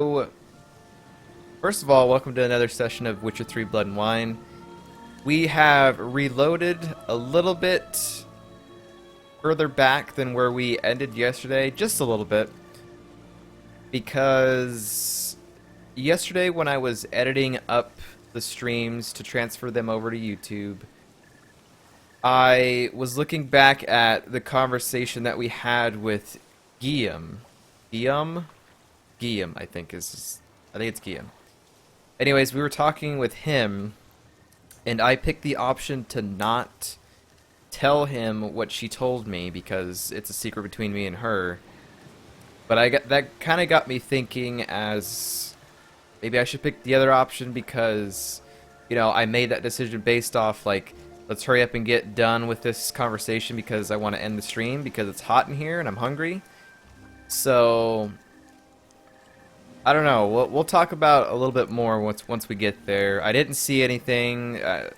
So, first of all, welcome to another session of Witcher 3 Blood and Wine. We have reloaded a little bit further back than where we ended yesterday, just a little bit, because yesterday when I was editing up the streams to transfer them over to YouTube, I was looking back at the conversation that we had with Guillaume. Guillaume? Guillaume, I think it's Guillaume. Anyways, we were talking with him, and I picked the option to not tell him what she told me because it's a secret between me and her. But that kind of got me thinking as maybe I should pick the other option because, I made that decision based off like, let's hurry up and get done with this conversation because I want to end the stream because it's hot in here and I'm hungry. So I don't know. We'll talk about a little bit more once we get there. I didn't see anything. I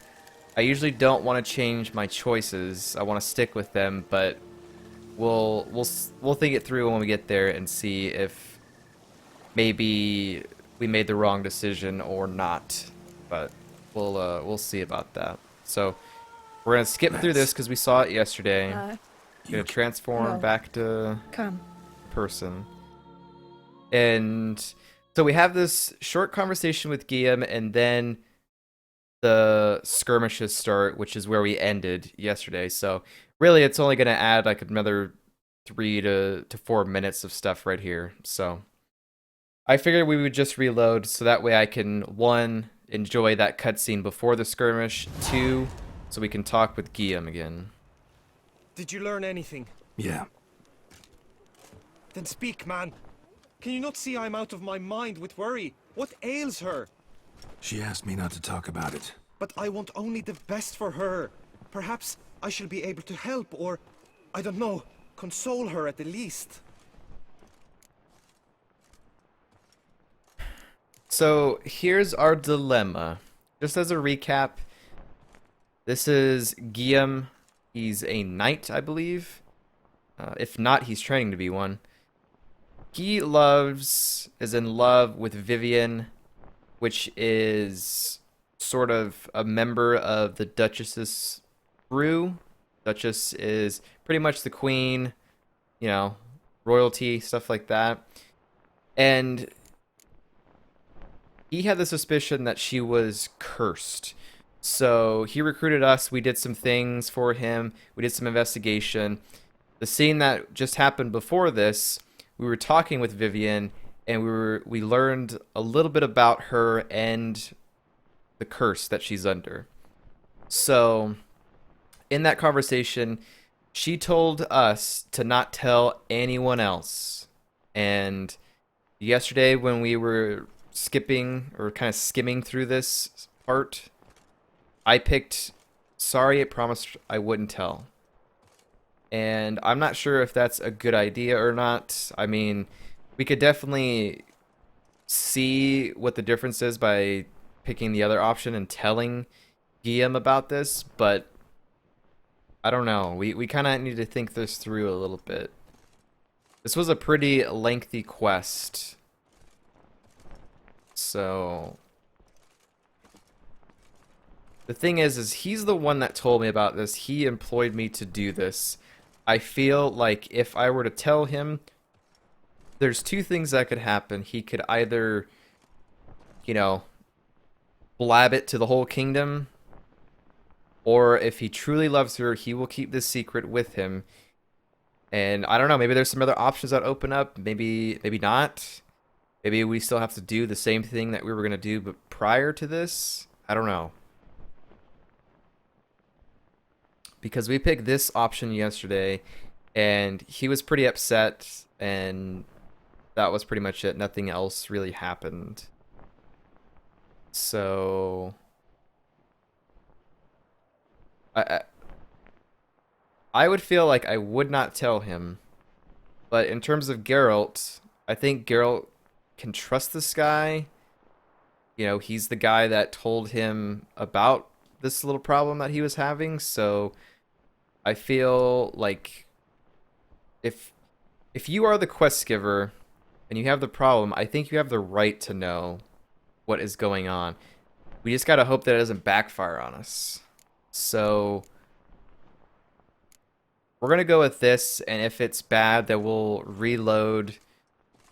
usually don't want to change my choices. I want to stick with them, but we'll think it through when we get there and see if maybe we made the wrong decision or not. But we'll see about that. So we're gonna skip through this because we saw it yesterday. Gonna transform back to person. And so we have this short conversation with Guillaume, and then the skirmishes start, which is where we ended yesterday. So really, it's only going to add like another 3 to 4 minutes of stuff right here. So I figured we would just reload so that way I can, one, enjoy that cutscene before the skirmish, two, so we can talk with Guillaume again. Did you learn anything? Yeah. Then speak, man. Can you not see I'm out of my mind with worry? What ails her? She asked me not to talk about it. But I want only the best for her. Perhaps I shall be able to help or, I don't know, console her at the least. So here's our dilemma. Just as a recap, this is Guillaume. He's a knight, I believe. If not, he's training to be one. He is in love with Vivienne, which is sort of a member of the Duchess's crew. Duchess is pretty much the queen, royalty, stuff like that. And he had the suspicion that she was cursed. So he recruited us. We did some things for him. We did some investigation. The scene that just happened before this, we were talking with Vivienne, and we learned a little bit about her and the curse that she's under. So, in that conversation, she told us to not tell anyone else. And yesterday, when we were skipping or kind of skimming through this part, I picked, sorry, I promised I wouldn't tell. And I'm not sure if that's a good idea or not. I mean, we could definitely see what the difference is by picking the other option and telling Guillaume about this, but I don't know. We kind of need to think this through a little bit. This was a pretty lengthy quest. So the thing is he's the one that told me about this. He employed me to do this. I feel like if I were to tell him, there's two things that could happen. He could either, blab it to the whole kingdom, or if he truly loves her, he will keep this secret with him. And I don't know, maybe there's some other options that open up. Maybe not. Maybe we still have to do the same thing that we were going to do, but prior to this, I don't know. Because we picked this option yesterday, and he was pretty upset, and that was pretty much it. Nothing else really happened. So I would feel like I would not tell him, but in terms of Geralt, I think Geralt can trust this guy. He's the guy that told him about this little problem that he was having, so I feel like if you are the quest giver and you have the problem, I think you have the right to know what is going on. We just gotta hope that it doesn't backfire on us. So we're gonna go with this, and if it's bad, then we'll reload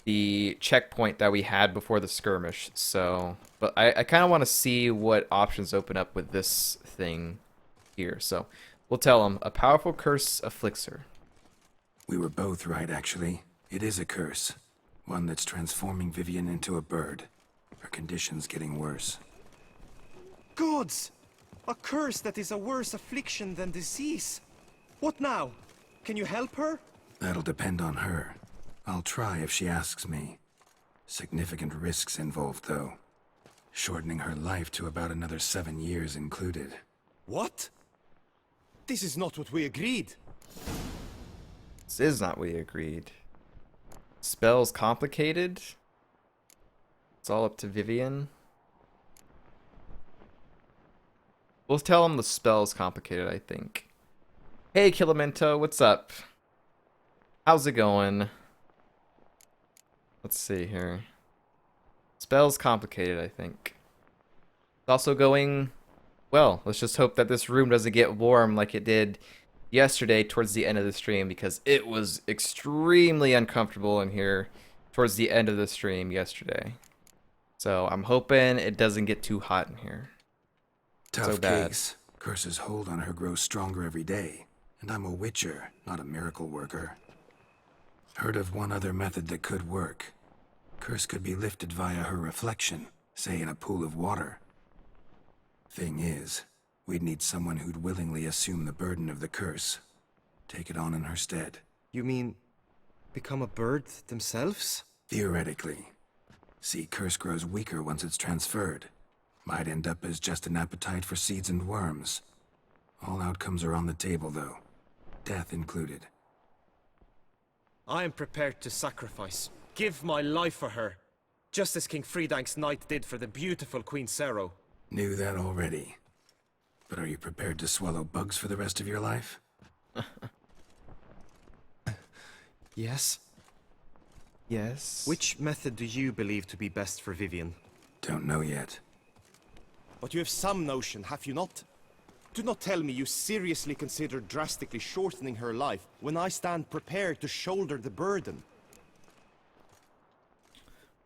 the checkpoint that we had before the skirmish. So, but I kind of want to see what options open up with this thing here. So we'll tell him a powerful curse afflicts her. We were both right, actually. It is a curse. One that's transforming Vivian into a bird. Her condition's getting worse. Gods! A curse that is a worse affliction than disease. What now? Can you help her? That'll depend on her. I'll try if she asks me. Significant risks involved, though. Shortening her life to about another 7 years included. What? This is not what we agreed. This is not what we agreed. Spell's complicated. It's all up to Vivian. We'll tell him the spell's complicated, I think. Hey, Killamento, what's up? How's it going? Let's see here. Spell's complicated, I think. It's also going well. Let's just hope that this room doesn't get warm like it did yesterday towards the end of the stream, because it was extremely uncomfortable in here towards the end of the stream yesterday. So I'm hoping it doesn't get too hot in here. Tough So bad. case. Curse's hold on her grows stronger every day. And I'm a witcher, not a miracle worker. Heard of one other method that could work. Curse could be lifted via her reflection, say in a pool of water. Thing is, we'd need someone who'd willingly assume the burden of the curse. Take it on in her stead. You mean become a bird themselves? Theoretically. See, curse grows weaker once it's transferred. Might end up as just an appetite for seeds and worms. All outcomes are on the table, though. Death included. I am prepared to sacrifice. Give my life for her. Just as King Fridank's knight did for the beautiful Queen Sero. Knew that already. But are you prepared to swallow bugs for the rest of your life? Yes? Yes. Which method do you believe to be best for Vivian? Don't know yet. But you have some notion, have you not? Do not tell me you seriously consider drastically shortening her life when I stand prepared to shoulder the burden.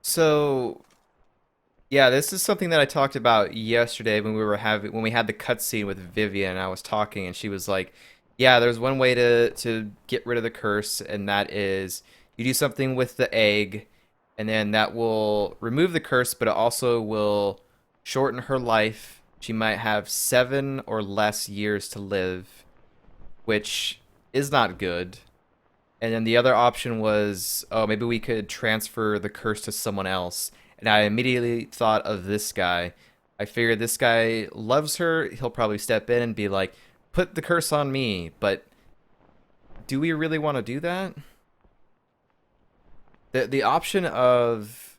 So, yeah, this is something that I talked about yesterday when we had the cutscene with Vivian. I was talking, and she was like, "Yeah, there's one way to get rid of the curse, and that is you do something with the egg, and then that will remove the curse, but it also will shorten her life. She might have 7 or less years to live, which is not good." And then the other option was, oh, maybe we could transfer the curse to someone else. And I immediately thought of this guy. I figured this guy loves her. He'll probably step in and be like, put the curse on me. But do we really want to do that? The option of,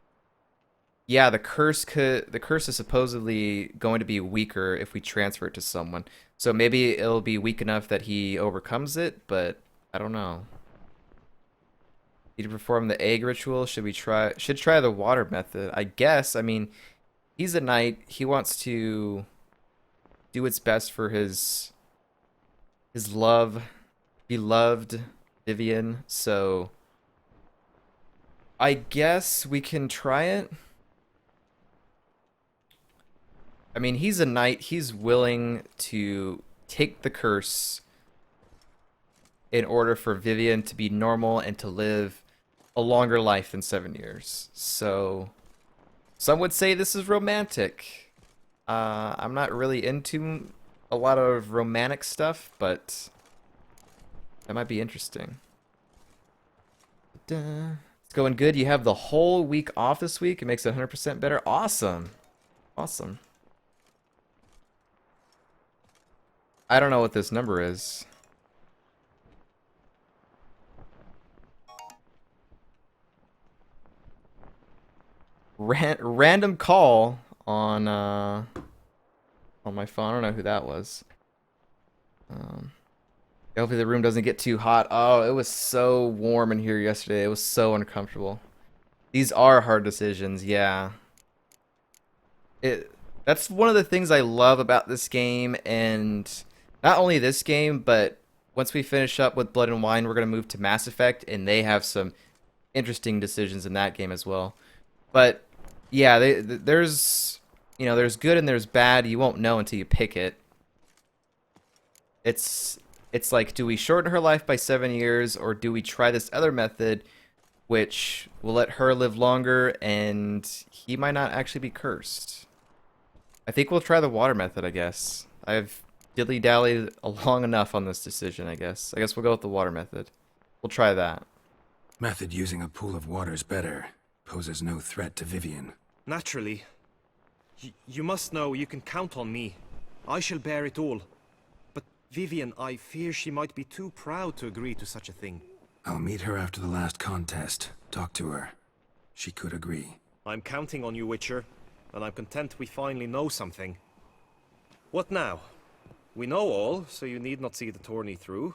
yeah, the curse is supposedly going to be weaker if we transfer it to someone. So maybe it'll be weak enough that he overcomes it, but I don't know. Need to perform the egg ritual. Should try the water method, I guess. I mean, he's a knight. He wants to do what's best for his beloved Vivian. So I guess we can try it. I mean, he's a knight. He's willing to take the curse in order for Vivian to be normal and to live a longer life than 7 years. So some would say this is romantic. I'm not really into a lot of romantic stuff, but that might be interesting. It's going good. You have the whole week off this week. It makes it 100% better. Awesome. Awesome. I don't know what this number is. Random call on my phone. I don't know who that was. Hopefully the room doesn't get too hot. Oh, it was so warm in here yesterday. It was so uncomfortable. These are hard decisions, yeah. That's one of the things I love about this game, and not only this game, but once we finish up with Blood and Wine, we're going to move to Mass Effect, and they have some interesting decisions in that game as well. But yeah, there's there's good and there's bad. You won't know until you pick it. It's like, do we shorten her life by 7 years, or do we try this other method, which will let her live longer, and he might not actually be cursed? I think we'll try the water method, I guess. I've dilly-dallied long enough on this decision, I guess. I guess we'll go with the water method. We'll try that. Method using a pool of water's better. Poses no threat to Vivian. Naturally. You must know you can count on me. I shall bear it all. But Vivian, I fear she might be too proud to agree to such a thing. I'll meet her after the last contest. Talk to her. She could agree. I'm counting on you, Witcher. And I'm content we finally know something. What now? We know all, so you need not see the tourney through.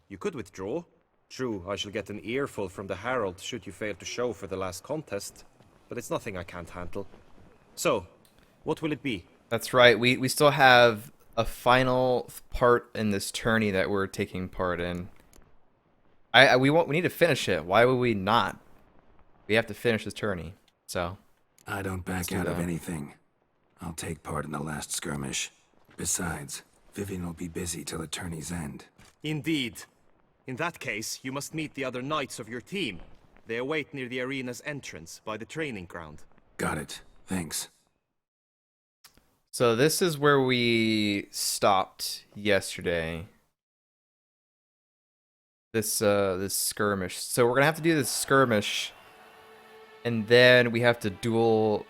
You could withdraw. True, I shall get an earful from the Herald should you fail to show for the last contest. But it's nothing I can't handle. So, what will it be? That's right. We still have a final part in this tourney that we're taking part in. We need to finish it. Why would we not? We have to finish this tourney. So I don't back out of anything. I'll take part in the last skirmish. Besides, Vivian will be busy till the tourney's end. Indeed. In that case, you must meet the other knights of your team. They await near the arena's entrance, by the training ground. Got it. Thanks. So this is where we stopped yesterday. This skirmish. So we're gonna have to do this skirmish, and then we have to duel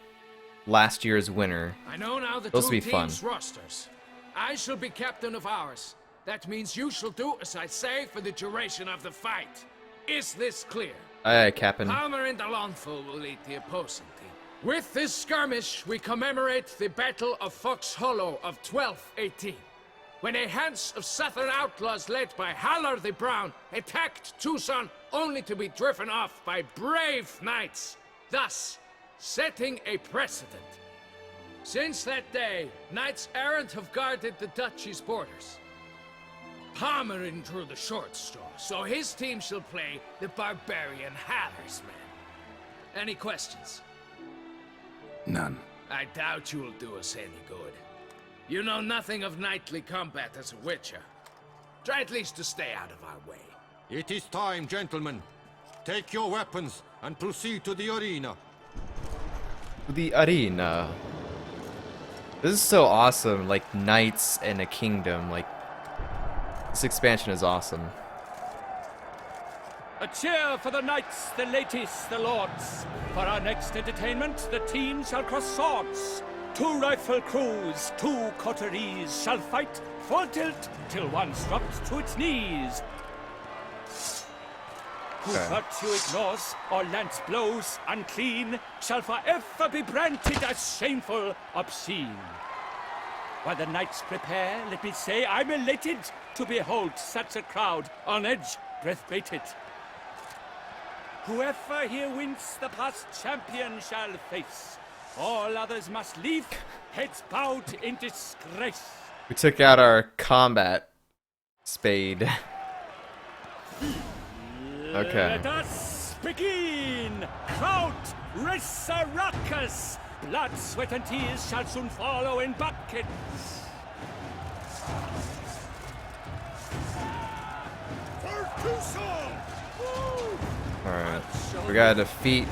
last year's winner. I know now the Those will two be fun. teams' rosters. I shall be captain of ours. That means you shall do as I say for the duration of the fight. Is this clear? Aye, Captain. Palmer and Alonful will lead the opposing team. With this skirmish, we commemorate the Battle of Fox Hollow of 1218, when a Hans of Southern outlaws led by Haller the Brown attacked Tucson only to be driven off by brave knights, thus setting a precedent. Since that day, knights errant have guarded the duchy's borders. Palmerin drew the short straw, so his team shall play the barbarian Haller's men. Any questions? None. I doubt you will do us any good. You know nothing of knightly combat as a witcher. Try at least to stay out of our way. It is time, gentlemen. Take your weapons and proceed to the arena. The arena. This is so awesome. Like knights and a kingdom. Like, this expansion is awesome. A cheer for the knights, the ladies, the lords. For our next entertainment, the team shall cross swords. 2 rifle crews, 2 coteries shall fight full tilt till one's dropped to its knees. Who virtue ignores or lance blows unclean shall forever be branded as shameful, obscene. While the knights prepare, let me say I'm elated to behold such a crowd on edge, breath-baited. Whoever here wins the past champion shall face. All others must leave, heads bowed in disgrace. We took out our combat spade. Okay. Let us begin! Crowd, race a ruckus! Blood, sweat, and tears shall soon follow in buckets. Alright. We gotta defeat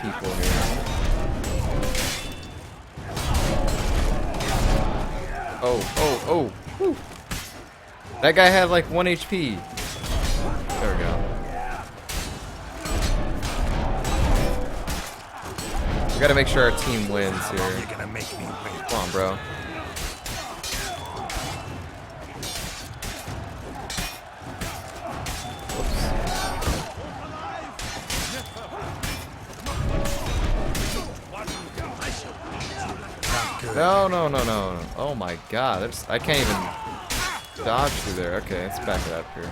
people here. Oh. Whew. That guy had like 1 HP. There we go. We gotta make sure our team wins here. You're gonna make me win. Come on, bro. No. Oh my god. I can't even dodge through there. Okay, let's back it up here.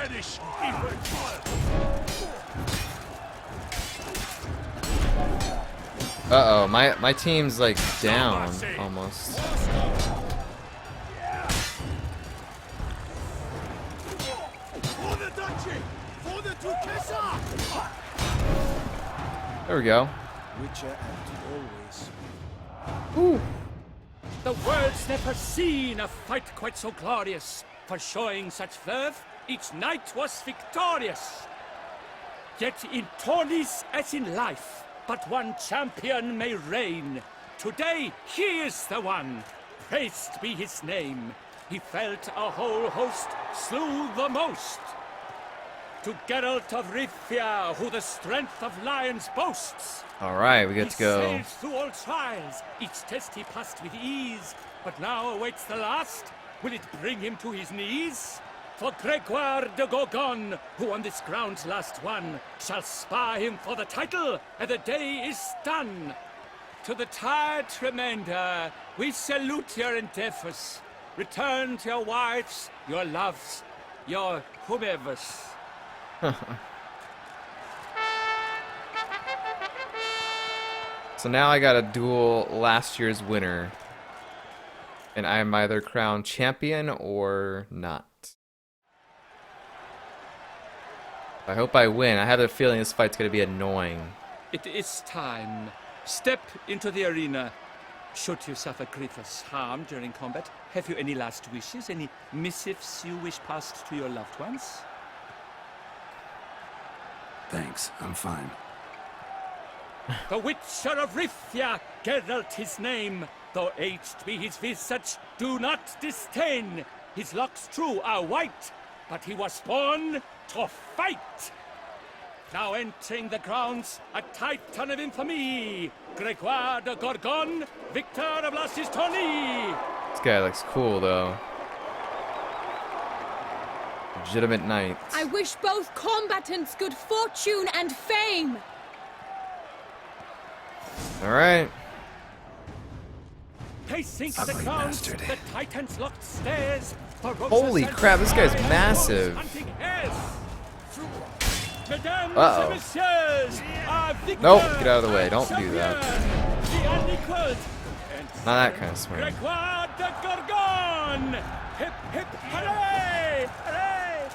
perish even Uh-oh, my team's like down almost. There we go. Witcher acted always. Ooh. The world's never seen a fight quite so glorious. For showing such verve, each knight was victorious. Yet in tourneys as in life, but one champion may reign. Today he is the one, praised be his name. He felt a whole host, slew the most. To Geralt of Rivia, who the strength of lions boasts. Alright, we get to go. He sailed through all trials, each test he passed with ease. But now awaits the last. Will it bring him to his knees? For Gregoire de Gorgon, who on this ground's last won, shall spar him for the title, and the day is done. To the tired remainder, we salute your endeavors. Return to your wives, your loves, your whomevers. So now I got to duel last year's winner. And I'm either crowned champion or not. I hope I win. I have a feeling this fight's going to be annoying. It is time. Step into the arena. Should you suffer grievous harm during combat, have you any last wishes? Any missives you wish passed to your loved ones? Thanks, I'm fine. The Witcher of Rivia, Geralt his name. Though aged be his visage, do not disdain. His locks true are white, but he was born to fight. Now entering the grounds, a titan of infamy, Gregoire de Gorgon, victor of last year's tourney. This guy looks cool, though. Legitimate knight. I wish both combatants good fortune and fame. Alright. Pacing to the Ugly ground, bastard. the titans locked stairs. Holy crap, this guy's massive. Uh-oh. Nope, get out of the way. Don't do that. Not that kind of swing. Gregoire de Gorgon! Hip hip hooray! Hooray!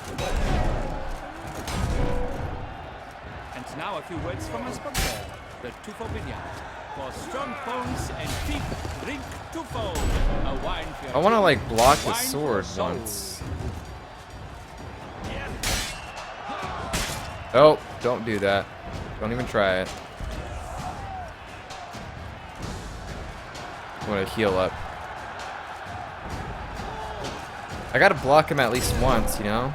And now a few words from our sponsor, the Tufo Vineyard. For strong bones and feet, drink Tufo. A wine for your I want to, like, block the wine for sword soul. once. Oh, don't do that. Don't even try it. I want to heal up. I gotta block him at least once, you know?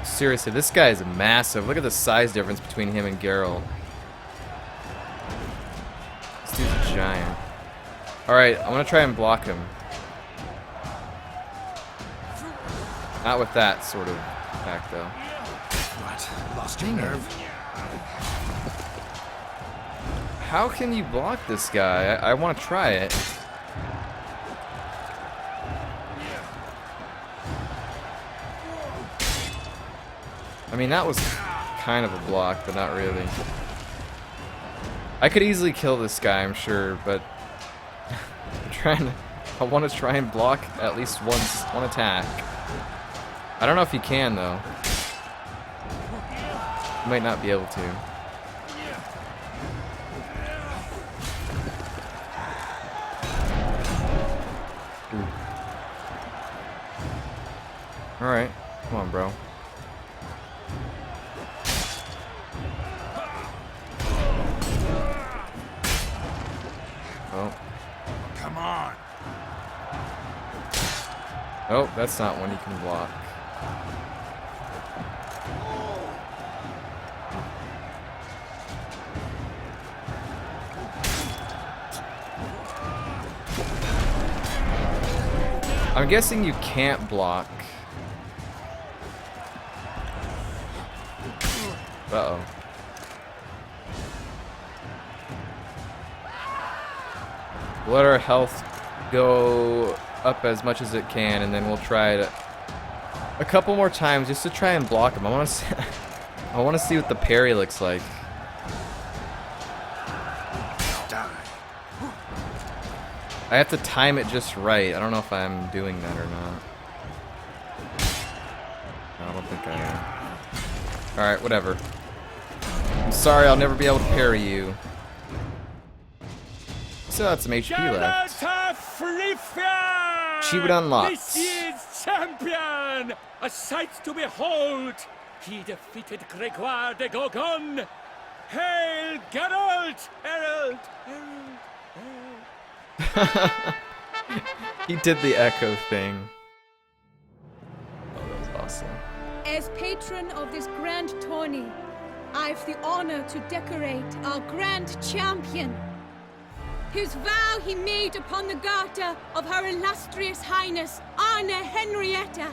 Seriously, this guy is massive. Look at the size difference between him and Geralt. This dude's a giant. Alright, I want to try and block him. Not with that sort of attack, though. What? Lost your nerve? How can you block this guy? I want to try it. I mean, that was kind of a block, but not really. I could easily kill this guy, I'm sure, but I want to try and block at least one attack. I don't know if you can, though. You might not be able to. Alright, come on, bro. Oh. Come on! Oh, that's not one you can block. I'm guessing you can't block. Uh-oh. Let our health go up as much as it can, and then we'll try it a couple more times just to try and block him. I want to I want to see what the parry looks like. I have to time it just right. I don't know if I'm doing that or not. No, I don't think I am. Alright, whatever. I'm sorry, I'll never be able to parry you. Still have some HP left. Achievement unlocked. This year's champion! A sight to behold! He defeated Gregoire de Gorgon! Hail Geralt! Herald! Herald! Herald! He did the echo thing. Oh, that was awesome. As patron of this grand tourney, I've the honor to decorate our grand champion. His vow he made upon the garter of her illustrious highness, Anna Henrietta.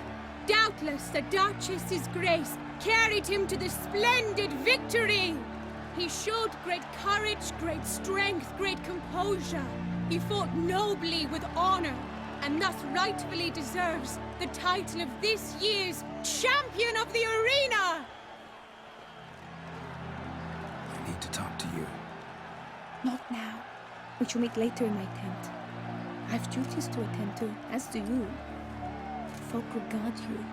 Doubtless the Duchess's grace carried him to the splendid victory. He showed great courage, great strength, great composure. He fought nobly with honor, and thus rightfully deserves the title of this year's Champion of the Arena! I need to talk to you. Not now. We shall meet later in my tent. I have duties to attend to, as do you. Folk regard you.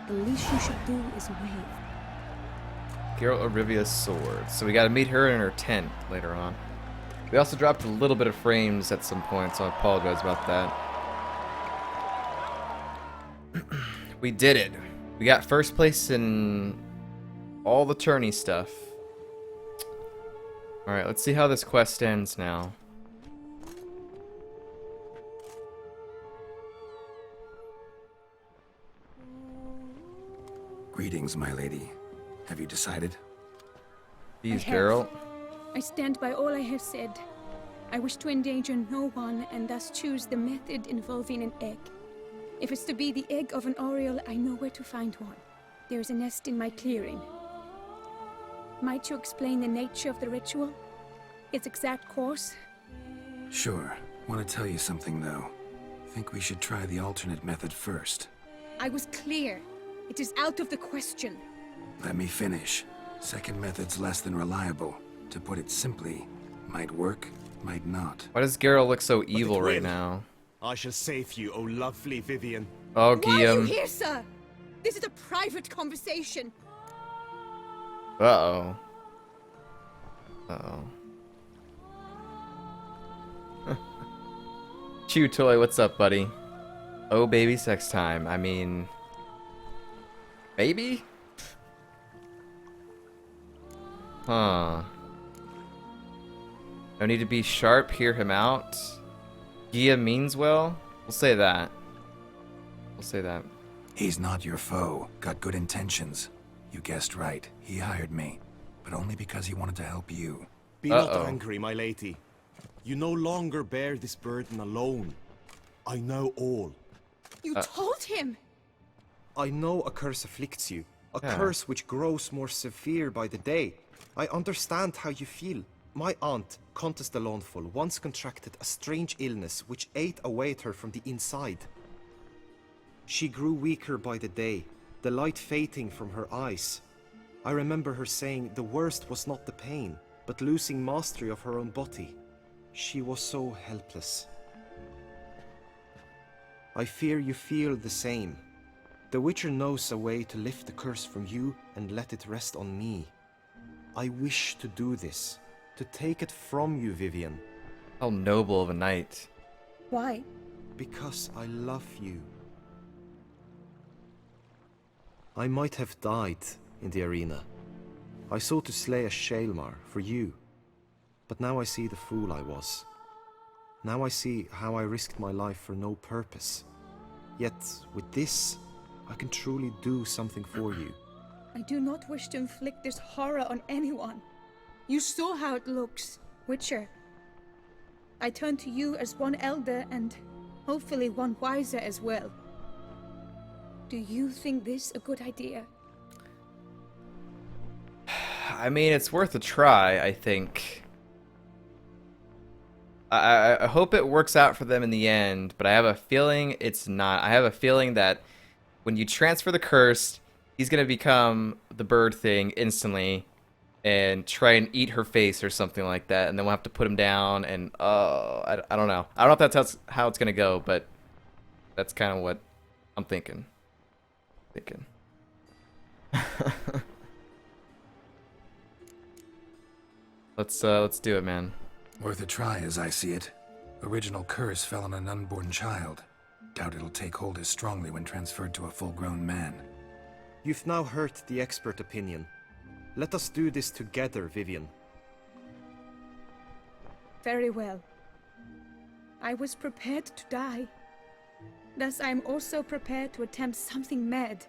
The least you should do is wave. Geralt of Rivia's sword. So we gotta meet her in her tent later on. We also dropped a little bit of frames at some point, so I apologize about that. We did it. We got first place in all the tourney stuff. Alright, let's see how this quest ends now. Greetings, my lady. Have you decided? These I have. Geralt. I stand by all I have said. I wish to endanger no one and thus choose the method involving an egg. If it's to be the egg of an oriole, I know where to find one. There is a nest in my clearing. Might you explain the nature of the ritual? Its exact course? Sure. Want to tell you something, though. Think we should try the alternate method first. I was clear. It is out of the question. Let me finish. Second method's less than reliable. To put it simply, might work, might not. Why does Geralt look so evil it right will. now? I shall save you, O lovely Vivian. Oh, Why are you Guillaume. here, sir? This is a private conversation. Uh-oh. Uh-oh. Chew Toy, what's up, buddy? Oh, baby, sex time. I mean... Maybe? Huh. No need to be sharp, hear him out. Gia means well? We'll say that. We'll say that. He's not your foe. Got good intentions. You guessed right. He hired me. But only because he wanted to help you. Be not angry, my lady. You no longer bear this burden alone. I know all. You told him! I know a curse afflicts you. A Yeah. curse which grows more severe by the day. I understand how you feel. My aunt, Countess de Lawnful, once contracted a strange illness which ate away at her from the inside. She grew weaker by the day, the light fading from her eyes. I remember her saying the worst was not the pain, but losing mastery of her own body. She was so helpless. I fear you feel the same. The Witcher knows a way to lift the curse from you and let it rest on me. I wish to do this, to take it from you, Vivian, How noble of a knight. Why? because I love you. I might have died in the arena. I sought to slay a Shaelmar for you, but now I see the fool I was. Now I see how I risked my life for no purpose. Yet, with this, I can truly do something for you. I do not wish to inflict this horror on anyone. You saw how it looks, Witcher. I turn to you as one elder and hopefully one wiser as well. Do you think this a good idea? I mean, it's worth a try, I think. I hope it works out for them in the end, but I have a feeling it's not. I have a feeling that when you transfer the curse, he's gonna become the bird thing instantly and try and eat her face or something like that, and then we'll have to put him down. And I don't know. I don't know if that's how it's gonna go, but that's kind of what I'm thinking. Let's do it, man. Worth a try, as I see it. Original curse fell on an unborn child. Doubt it'll take hold as strongly when transferred to a full-grown man. You've now heard the expert opinion. Let us do this together, Vivian. Very well. I was prepared to die. Thus I am also prepared to attempt something mad.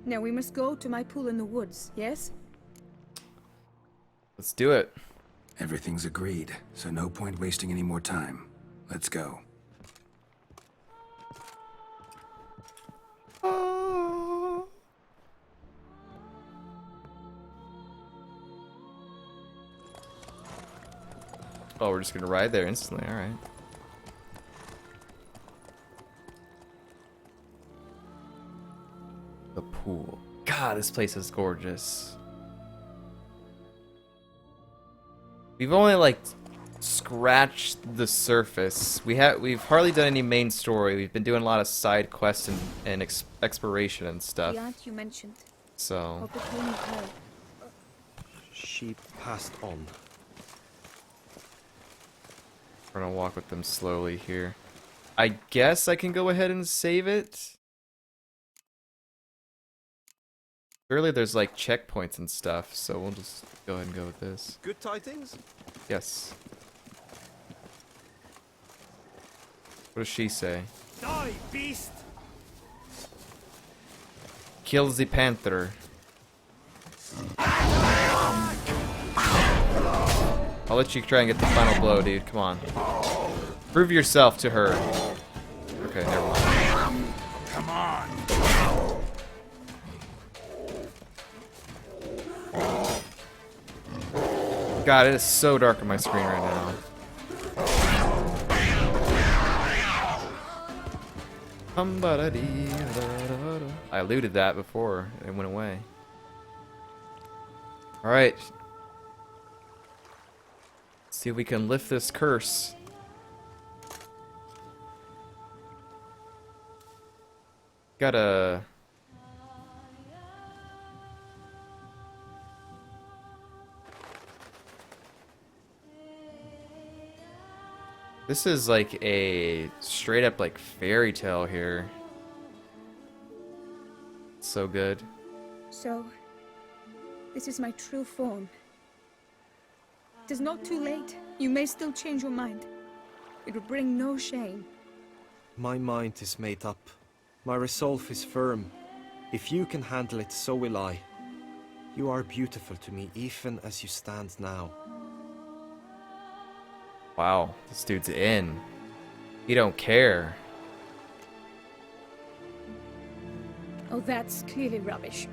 Now we must go to my pool in the woods, yes? Let's do it. Everything's agreed, so no point wasting any more time. Let's go. Oh, we're just gonna ride there instantly, alright. The pool. God, this place is gorgeous. We've only like scratched the surface. We've hardly done any main story. We've been doing a lot of side quests and exploration and stuff. The aunt you mentioned. So Of the pony pearl. She passed on. we're gonna walk with them slowly here. I guess I can go ahead and save it. Surely there's like checkpoints and stuff, so we'll just go ahead and go with this. Good tidings? Yes. What does she say? Die, beast! Kill the panther. I'll let you try and get the final blow, dude. Come on. Prove yourself to her. Okay, never mind. Come on! God, it is so dark on my screen right now. I looted that before it went away. Alright. See if we can lift this curse. Gotta... This is like a straight up like fairy tale here. So good. So, this is my true form. It is not too late. You may still change your mind. It will bring no shame. My mind is made up. My resolve is firm. If you can handle it, so will I. You are beautiful to me, even as you stand now. Wow, this dude's in. He don't care. Oh, that's clearly rubbish.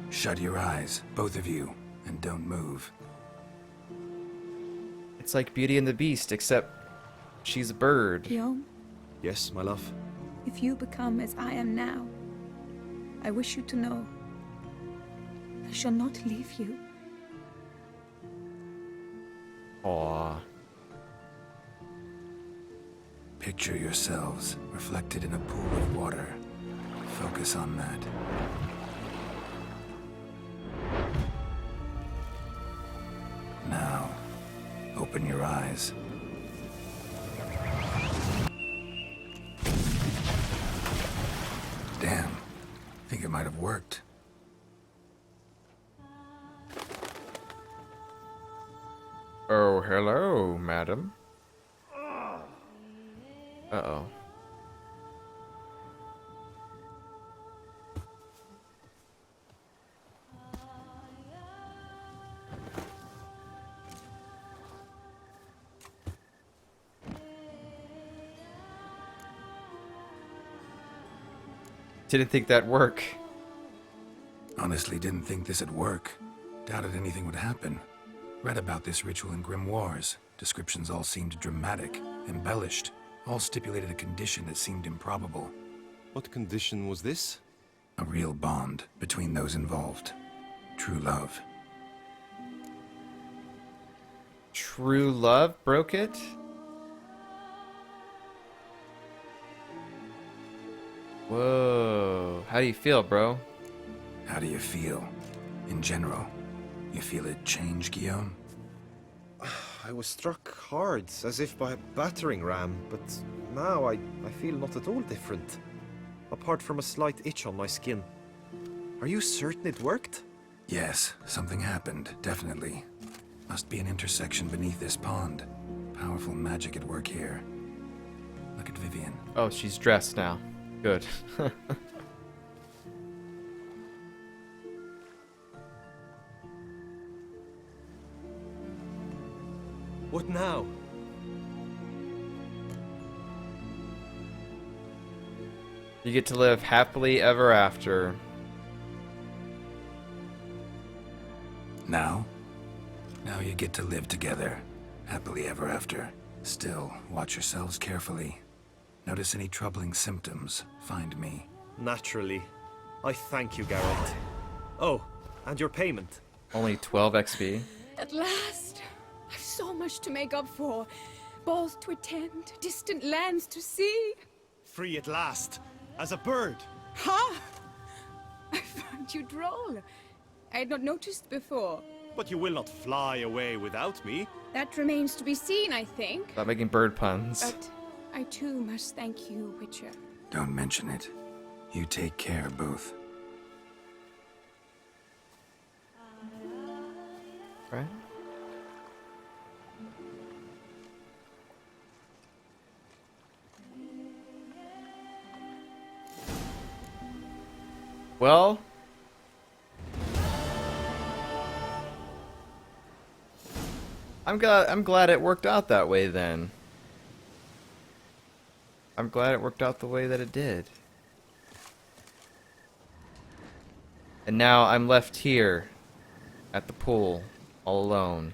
Shut your eyes, both of you, and don't move. It's like Beauty and the Beast, except she's a bird. Guillaume, Yes, my love? if you become as I am now, I wish you to know I shall not leave you. Aww. Picture yourselves reflected in a pool of water. Focus on that. Now, open your eyes. Damn. Think it might have worked. Oh, hello, madam. Uh-oh. Didn't think that'd work. Honestly, didn't think this'd work. Doubted anything would happen. Read about this ritual in grimoires. Descriptions all seemed dramatic, embellished. All stipulated a condition that seemed improbable. What condition was this? A real bond between those involved. True love. True love broke it? Whoa. How do you feel, bro? How do you feel? In general, you feel it change, Guillaume? I was struck hard, as if by a battering ram, but now I feel not at all different. Apart from a slight itch on my skin. Are you certain it worked? Yes, something happened, definitely. Must be an intersection beneath this pond. Powerful magic at work here. Look at Vivian. Oh, she's dressed now. Good. What now? You get to live happily ever after. Now? Now you get to live together. Happily ever after. Still, watch yourselves carefully. Notice any troubling symptoms, find me. Naturally. I thank you, Geralt. Oh, and your payment. Only 12 XP. At last! I've so much to make up for. Balls to attend, distant lands to see. Free at last. As a bird. Ha! I find you droll. I had not noticed before. But you will not fly away without me. That remains to be seen, I think. Stop making bird puns. But I too must thank you, Witcher. Don't mention it. You take care, both. Right? Well, I'm glad it worked out that way then. I'm glad it worked out the way that it did. And now I'm left here at the pool all alone.